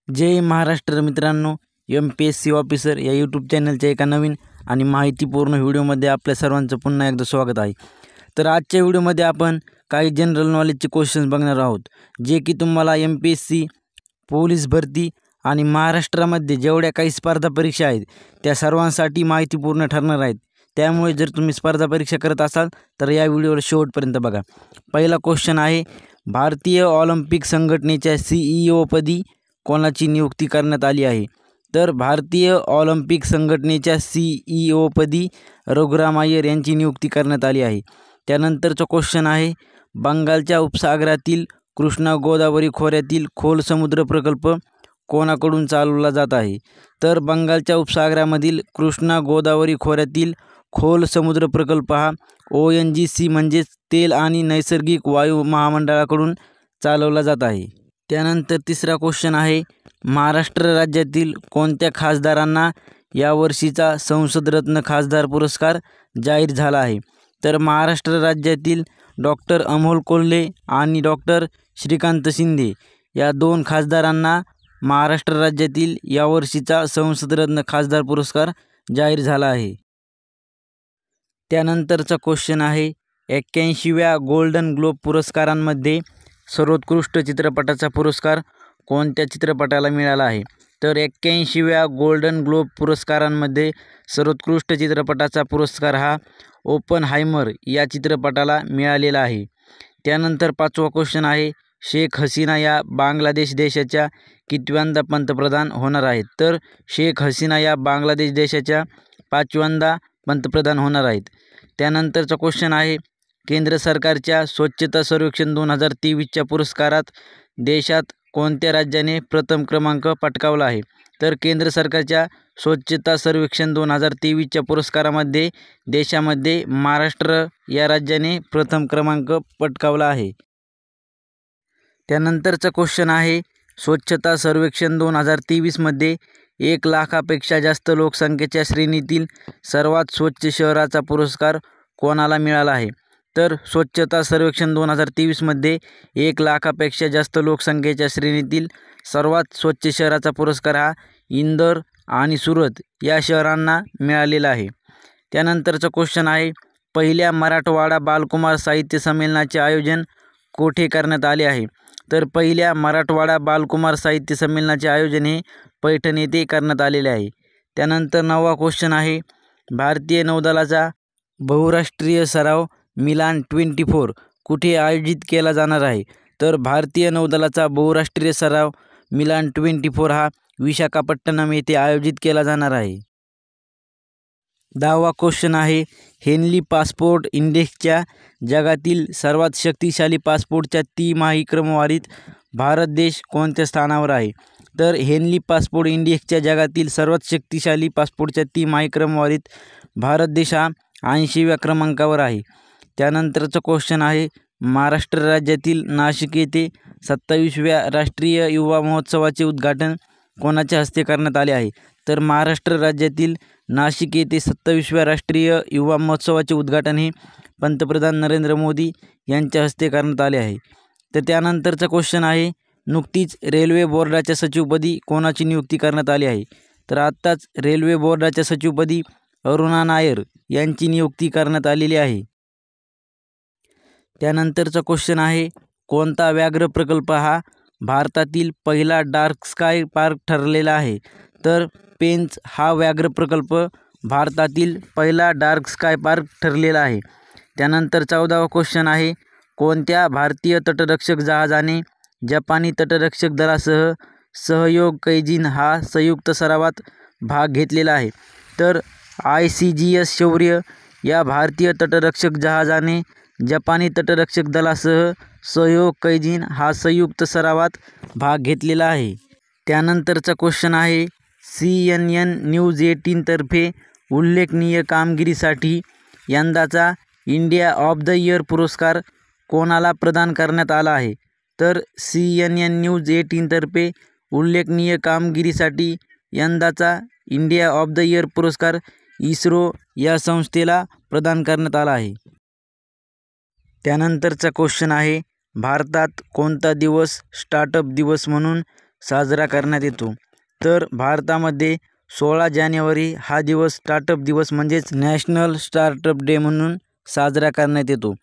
जय महाराष्ट्र मित्रांनो, MPSC officer या YouTube चॅनलच्या एका नवीन आणि माहितीपूर्ण व्हिडिओमध्ये आपल्या सर्वांचं पुन्हा एकदा स्वागत आहे. तर आजच्या व्हिडिओमध्ये आपण काही जनरल नॉलेजचे क्वेश्चन्स बघणार आहोत, जे की तुम्हाला MPSC पोलीस भरती आणि महाराष्ट्रामध्ये जेवढ्या काही स्पर्धा परीक्षा आहेत त्या सर्वांसाठी माहितीपूर्ण ठरणार आहेत. त्यामुळे जर तुम्ही स्पर्धा परीक्षा करत असाल तर या व्हिडिओला शेवटपर्यंत बघा. पहिला क्वेश्चन आहे, भारतीय ऑलिम्पिक संघटनेच्या CEO पदी कोणाची नियुक्ती करण्यात आली आहे? तर भारतीय ऑलिम्पिक संघटनेच्या CEO पदी रघुराम अय्यर यांची नियुक्ती करण्यात आली आहे. त्यानंतरचा क्वेश्चन आहे, बंगालच्या उपसागरातील कृष्णा गोदावरी खोऱ्यातील खोल समुद्र प्रकल्प कोणाकडून चालवला जात आहे? तर बंगालच्या उपसागरामधील कृष्णा गोदावरी खोऱ्यातील खोल समुद्र प्रकल्प हा ONGC म्हणजेच तेल आणि नैसर्गिक वायू महामंडळाकडून चालवला जात आहे. त्यानंतर तिसरा क्वेश्चन आहे, महाराष्ट्र राज्यातील कोणत्या खासदारांना यावर्षीचा संसदरत्न खासदार पुरस्कार जाहीर झाला आहे? तर महाराष्ट्र राज्यातील डॉक्टर अमोल कोल्हे आणि डॉक्टर श्रीकांत शिंदे या दोन खासदारांना महाराष्ट्र राज्यातील यावर्षीचा संसदरत्न खासदार पुरस्कार जाहीर झाला आहे. त्यानंतरचा क्वेश्चन आहे, 81व्या गोल्डन ग्लोब पुरस्कारांमध्ये सर्वोत्कृष्ट चित्रपटाचा पुरस्कार कोणत्या चित्रपटाला मिळाला आहे? तर 81व्या गोल्डन ग्लोब पुरस्कारांमध्ये सर्वोत्कृष्ट चित्रपटाचा पुरस्कार हा ओपनहायमर या चित्रपटाला मिळालेला आहे. त्यानंतर पाचवा क्वेश्चन आहे, शेख हसीना या बांगलादेश देशाच्या कितव्यांदा पंतप्रधान होणार आहेत? तर शेख हसीना या बांगलादेश देशाच्या 5व्यांदा पंतप्रधान होणार आहेत. त्यानंतरचा क्वेश्चन आहे, केंद्र सरकारच्या स्वच्छता सर्वेक्षण 2023च्या पुरस्कारात देशात कोणत्या राज्याने प्रथम क्रमांक पटकावला आहे? तर केंद्र सरकारच्या स्वच्छता सर्वेक्षण 2023च्या पुरस्कारामध्ये देशामध्ये महाराष्ट्र या राज्याने प्रथम क्रमांक पटकावला आहे. त्यानंतरचा क्वेश्चन आहे, स्वच्छता सर्वेक्षण 2023मध्ये 1 लाखापेक्षा जास्त लोकसंख्येच्या श्रेणीतील सर्वात स्वच्छ शहराचा पुरस्कार कोणाला मिळाला आहे? तर स्वच्छता सर्वेक्षण 2023मध्ये 1 लाखापेक्षा जास्त लोकसंख्येच्या श्रेणीतील सर्वात स्वच्छ शहराचा पुरस्कार हा इंदोर आणि सुरत या शहरांना मिळालेला आहे. त्यानंतरचा क्वेश्चन आहे, पहिल्या मराठवाडा बालकुमार साहित्य संमेलनाचे आयोजन कोठे करण्यात आले आहे? तर पहिल्या मराठवाडा बालकुमार साहित्य संमेलनाचे आयोजन हे पैठण येथे करण्यात आलेले आहे. त्यानंतर 9वा क्वेश्चन आहे, भारतीय नौदलाचा बहुराष्ट्रीय सराव मिलान 24 कुठे आयोजित केला जाणार आहे? तर भारतीय नौदलाचा बहुराष्ट्रीय सराव मिलान 24 हा विशाखापट्टणम येथे आयोजित केला जाणार आहे. 10वा क्वेश्चन आहे, हेनली पासपोर्ट इंडेक्सच्या जगातील सर्वात शक्तिशाली पासपोर्टच्या तिमाही क्रमवारीत भारत देश कोणत्या स्थानावर आहे? तर हेनली पासपोर्ट इंडेक्सच्या जगातील सर्वात शक्तिशाली पासपोर्टच्या तिमाही क्रमवारीत भारत देश हा 80व्या क्रमांकावर आहे. त्यानंतरचा क्वेश्चन आहे, महाराष्ट्र राज्यातील नाशिक येथे 27व्या राष्ट्रीय युवा महोत्सवाचे उद्घाटन कोणाच्या हस्ते करण्यात आले आहे? तर महाराष्ट्र राज्यातील नाशिक येथे 27व्या राष्ट्रीय युवा महोत्सवाचे उद्घाटन हे पंतप्रधान नरेंद्र मोदी यांच्या हस्ते करण्यात आले आहे. तर त्यानंतरचा क्वेश्चन आहे, नुकतीच रेल्वे बोर्डाच्या सचिवपदी कोणाची नियुक्ती करण्यात आली आहे? तर आत्ताच रेल्वे बोर्डाच्या सचिवपदी अरुणा नायर यांची नियुक्ती करण्यात आलेली आहे. त्यानंतरचा क्वेश्चन आहे, कोणता व्याघ्र प्रकल्प हा भारतातील पहिला डार्क स्काय पार्क ठरलेला आहे? तर पेंच हा व्याघ्र प्रकल्प भारतातील पहिला डार्क स्काय पार्क ठरलेला आहे. त्यानंतर 14वा क्वेश्चन आहे, कोणत्या भारतीय तटरक्षक जहाजाने जपानी तटरक्षक दलासह सहयोग कैजिन हा संयुक्त सरावात भाग घेतलेला आहे? तर ICGS शौर्य या भारतीय तटरक्षक जहाजाने जपानी तटरक्षक दलासह सहयोग कैजिन हा संयुक्त सरावात भाग घेतलेला आहे. त्यानंतरचा क्वेश्चन आहे, CNN न्यूज 18 तर्फे उल्लेखनीय कामगिरीसाठी यंदाचा इंडिया ऑफ द इयर पुरस्कार कोणाला प्रदान करण्यात आला आहे? तर CNN न्यूज 18 तर्फे उल्लेखनीय कामगिरीसाठी यंदाचा इंडिया ऑफ द इयर पुरस्कार इस्रो या संस्थेला प्रदान करण्यात आला आहे. त्यानंतरचा क्वेश्चन आहे, भारतात कोणता दिवस स्टार्टअप दिवस म्हणून साजरा करण्यात येतो? तर भारतामध्ये 16 जानेवारी हा दिवस स्टार्टअप दिवस म्हणजेच नॅशनल स्टार्टअप डे म्हणून साजरा करण्यात येतो.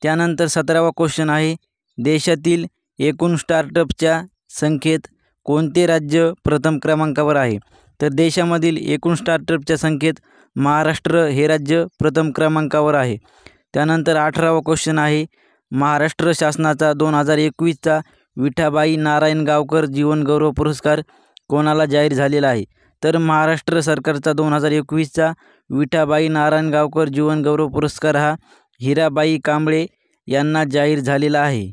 त्यानंतर 17वा क्वेश्चन आहे, देशातील एकूण स्टार्टअपच्या संख्येत कोणते राज्य प्रथम क्रमांकावर आहे? तर देशामधील एकूण स्टार्टअपच्या संख्येत महाराष्ट्र हे राज्य प्रथम क्रमांकावर आहे. त्यानंतर 18वा क्वेश्चन आहे, महाराष्ट्र शासनाचा 2021चा विठाबाई नारायणगावकर जीवनगौरव पुरस्कार कोणाला जाहीर झालेला आहे? तर महाराष्ट्र सरकारचा 2021चा विठाबाई नारायणगावकर जीवनगौरव पुरस्कार हा हिराबाई कांबळे यांना जाहीर झालेला आहे.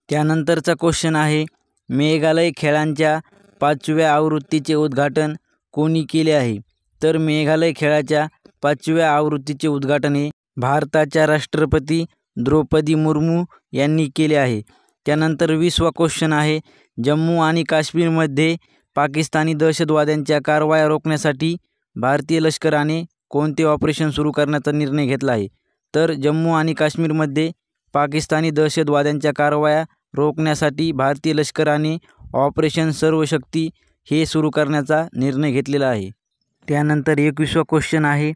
त्यानंतरचा क्वेश्चन आहे, मेघालय खेळांच्या 5व्या आवृत्तीचे उद्घाटन कोणी केले आहे? तर मेघालय खेळाच्या 5व्या आवृत्तीचे उद्घाटन हे भारताच्या राष्ट्रपती द्रौपदी मुर्मू यांनी केले आहे. त्यानंतर 20वा क्वेश्चन आहे, जम्मू आणि काश्मीरमध्ये पाकिस्तानी दहशतवाद्यांच्या कारवाया रोखण्यासाठी भारतीय लष्कराने कोणते ऑपरेशन सुरू करण्याचा निर्णय घेतला आहे? तर जम्मू आणि काश्मीरमध्ये पाकिस्तानी दहशतवाद्यांच्या कारवाया रोखण्यासाठी भारतीय लष्कराने ऑपरेशन सर्वशक्ती हे सुरू करण्याचा निर्णय घेतलेला आहे. त्यानंतर 21वा क्वेश्चन आहे,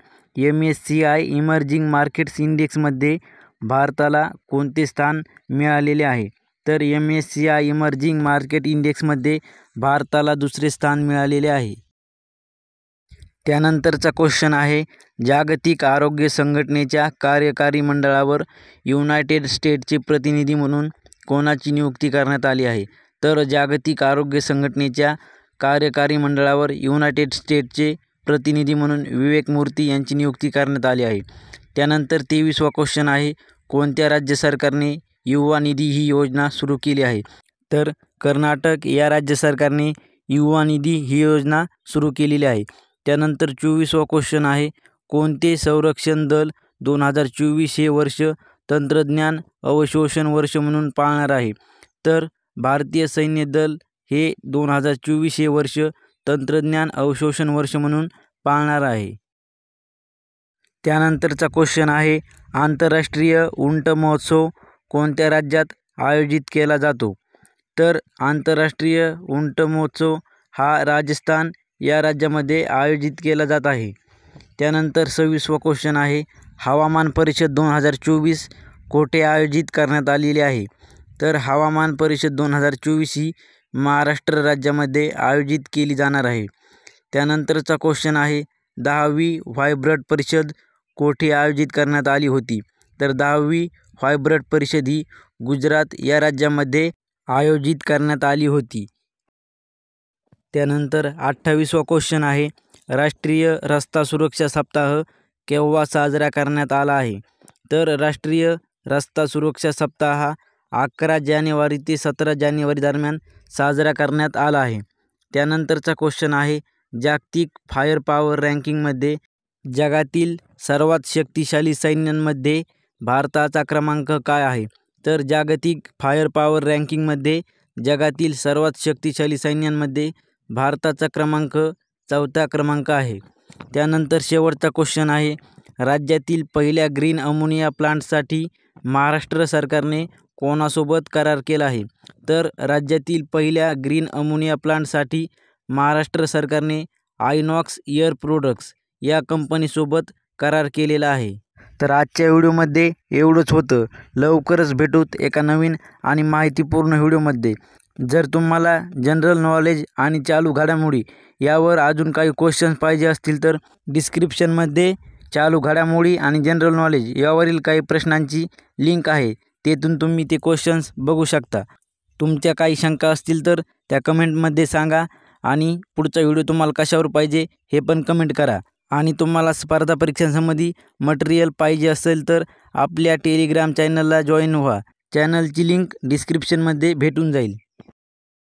MSCI इमर्जिंग मार्केट्स इंडेक्समध्ये भारताला कोणते स्थान मिळालेले आहे? तर MSCI इमर्जिंग मार्केट इंडेक्समध्ये भारताला 2रे स्थान मिळालेले आहे. त्यानंतरचा क्वेश्चन आहे, जागतिक आरोग्य संघटनेच्या कार्यकारी मंडळावर युनायटेड स्टेट्सचे प्रतिनिधी म्हणून कोणाची नियुक्ती करण्यात आली आहे? तर जागतिक आरोग्य संघटनेच्या कार्यकारी मंडळावर युनायटेड स्टेट्सचे प्रतिनिधी म्हणून विवेक मूर्ती यांची नियुक्ती करण्यात आली आहे. त्यानंतर 23वा क्वेश्चन आहे, कोणत्या राज्य सरकारने युवा निधी ही योजना सुरू केली आहे? तर कर्नाटक या राज्य सरकारने युवा निधी ही योजना सुरू केलेली आहे. त्यानंतर 24वा क्वेश्चन आहे, कोणते संरक्षण दल 2024 हे वर्ष तंत्रज्ञान अवशोषण वर्ष म्हणून पाळणार आहे? तर भारतीय सैन्य दल हे 2024 हे वर्ष तंत्रज्ञान अवशोषण वर्ष म्हणून पाळणार आहे. त्यानंतरचा क्वेश्चन आहे, आंतरराष्ट्रीय उंट महोत्सव कोणत्या राज्यात आयोजित केला जातो? तर आंतरराष्ट्रीय उंट महोत्सव हा राजस्थान या राज्यामध्ये आयोजित केला जात आहे. त्यानंतर 26वा क्वेश्चन आहे, हवामान परिषद 2024 कोठे आयोजित करण्यात आलेली आहे? तर हवामान परिषद 2024 ही महाराष्ट्र राज्यामध्ये आयोजित केली जाणार आहे. त्यानंतरचा क्वेश्चन आहे, 10वी व्हायब्रंट परिषद कोठे आयोजित करण्यात आली होती? तर 10वी व्हायब्रंट परिषद ही गुजरात या राज्यामध्ये आयोजित करण्यात आली होती. त्यानंतर 28वा क्वेश्चन आहे, राष्ट्रीय रस्ता सुरक्षा सप्ताह केव्हा साजरा करण्यात आला आहे? तर राष्ट्रीय रस्ता सुरक्षा सप्ताह हा 11 जानेवारी ते 17 जानेवारी दरम्यान साजरा करण्यात आला आहे. त्यानंतरचा क्वेश्चन आहे, जागतिक फायर पॉवर रँकिंगमध्ये जगातील सर्वात शक्तिशाली सैन्यांमध्ये भारताचा क्रमांक काय आहे? तर जागतिक फायर पॉवर रँकिंगमध्ये जगातील सर्वात शक्तिशाली सैन्यांमध्ये भारताचा क्रमांक 4था क्रमांक आहे. त्यानंतर शेवटचा क्वेश्चन आहे, राज्यातील पहिल्या ग्रीन अमोनिया प्लांटसाठी महाराष्ट्र सरकारने कोणासोबत करार केला आहे? तर राज्यातील पहिल्या ग्रीन अमोनिया प्लांटसाठी महाराष्ट्र सरकारने आयनॉक्स एअर प्रोडक्ट्स या कंपनीसोबत करार केलेला आहे. तर आजच्या व्हिडिओमध्ये एवढंच होतं. लवकरच भेटूत एका नवीन आणि माहितीपूर्ण व्हिडिओमध्ये. जर तुम्हाला जनरल नॉलेज आणि चालू घडामोडी यावर अजून काही क्वेश्चन्स पाहिजे असतील तर डिस्क्रिप्शनमध्ये चालू घडामोडी आणि जनरल नॉलेज यावरील काही प्रश्नांची लिंक आहे, तेथून तुम्ही ते क्वेश्चन्स बघू शकता. तुमच्या काही शंका असतील तर त्या कमेंटमध्ये सांगा आणि पुढचा व्हिडिओ तुम्हाला कशावर पाहिजे हे पण कमेंट करा. आणि तुम्हाला स्पर्धा परीक्षांसंबंधी मटेरियल पाहिजे असेल तर आपल्या टेलिग्राम चॅनलला जॉईन व्हा. चॅनलची लिंक डिस्क्रिप्शनमध्ये भेटून जाईल.